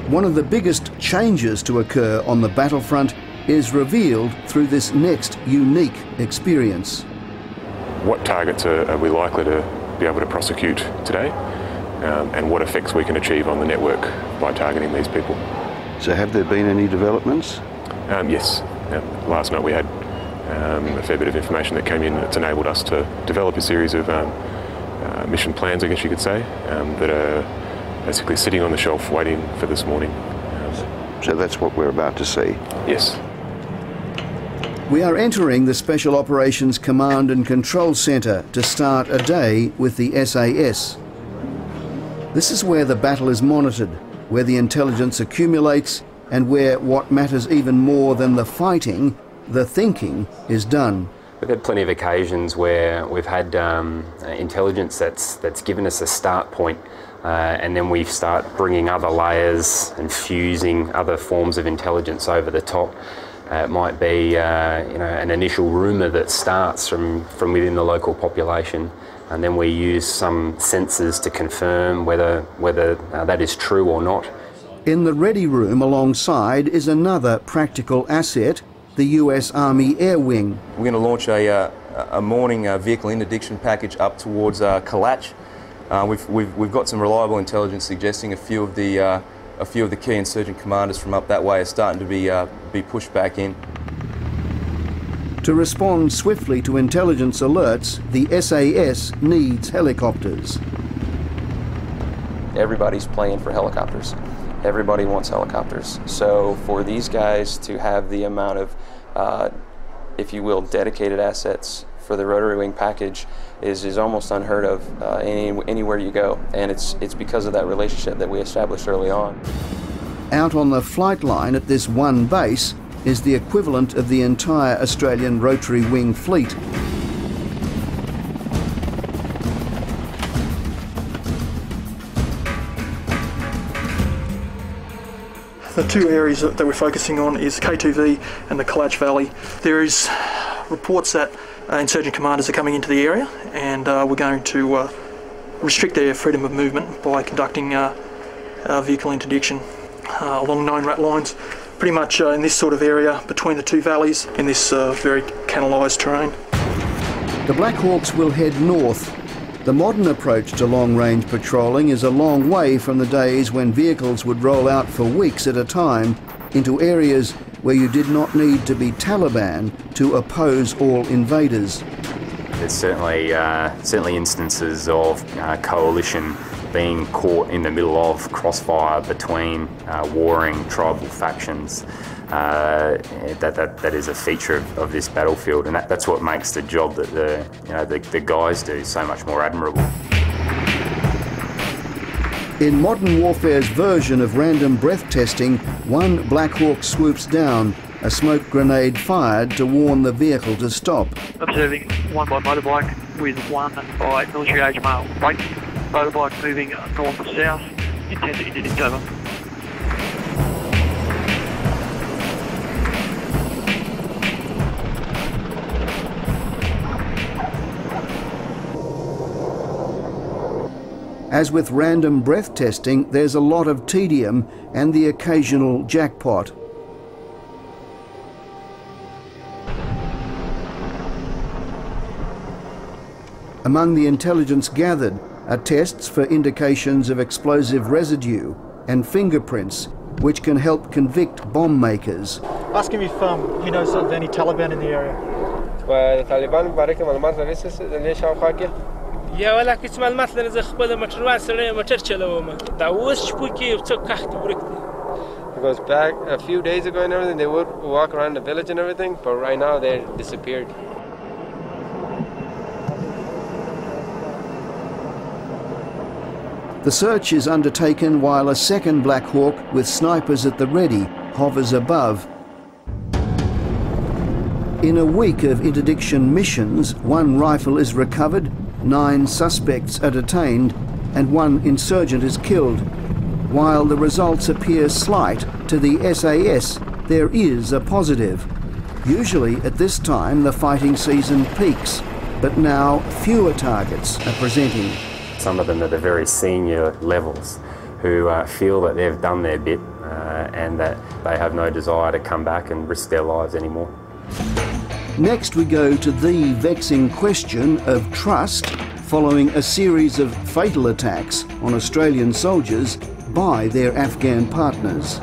One of the biggest changes to occur on the battlefront is revealed through this next unique experience. What targets are we likely to be able to prosecute today, and what effects we can achieve on the network by targeting these people. So have there been any developments? Yes. Last night we had a fair bit of information that came in that's enabled us to develop a series of mission plans, I guess you could say, that are basically sitting on the shelf waiting for this morning. So that's what we're about to see? Yes. We are entering the Special Operations Command and Control Centre to start a day with the SAS. This is where the battle is monitored, where the intelligence accumulates, and where what matters even more than the fighting, the thinking, is done. We've had plenty of occasions where we've had intelligence that's given us a start point, and then we start bringing other layers and fusing other forms of intelligence over the top. It might be an initial rumour that starts from within the local population, and then we use some sensors to confirm whether that is true or not. In the ready room alongside is another practical asset, the US Army Air Wing. We're going to launch a morning vehicle interdiction package up towards Kalach. We've got some reliable intelligence suggesting a few of the key insurgent commanders from up that way are starting to be pushed back in. To respond swiftly to intelligence alerts, the SAS needs helicopters. Everybody's playing for helicopters. Everybody wants helicopters. So for these guys to have the amount of, if you will, dedicated assets for the rotary wing package is almost unheard of anywhere you go. And it's because of that relationship that we established early on. Out on the flight line at this one base is the equivalent of the entire Australian rotary wing fleet. The two areas that we're focusing on is K2V and the Kalach Valley. There is reports that insurgent commanders are coming into the area, and we're going to restrict their freedom of movement by conducting vehicle interdiction along known rat lines, pretty much in this sort of area between the two valleys in this very canalised terrain. The Black Hawks will head north. The modern approach to long-range patrolling is a long way from the days when vehicles would roll out for weeks at a time into areas where you did not need to be Taliban to oppose all invaders. There's certainly instances of coalition being caught in the middle of crossfire between warring tribal factions. That is a feature of this battlefield, and that's what makes the job that the guys do so much more admirable. In modern warfare's version of random breath testing, one Black Hawk swoops down, a smoke grenade fired to warn the vehicle to stop. Observing one by motorbike with one by military age male. Right, motorbike moving north to south, intent to interdict over. As with random breath testing, there's a lot of tedium and the occasional jackpot. Among the intelligence gathered are tests for indications of explosive residue and fingerprints, which can help convict bomb makers. Ask him if he knows of any Taliban in the area. یا ولی که معلومات لرزه خبر متروان سر متر چلوما داوس چپوکی و کخت برکتی. Because back a few days ago and everything, they would walk around the village and everything, but right now they disappeared. The search is undertaken while a second Black Hawk with snipers at the ready hovers above. In a week of interdiction missions, one rifle is recovered, 9 suspects are detained, and 1 insurgent is killed. While the results appear slight to the SAS, there is a positive. Usually at this time the fighting season peaks, but now fewer targets are presenting. Some of them are the very senior levels who feel that they've done their bit and that they have no desire to come back and risk their lives anymore. Next we go to the vexing question of trust following a series of fatal attacks on Australian soldiers by their Afghan partners.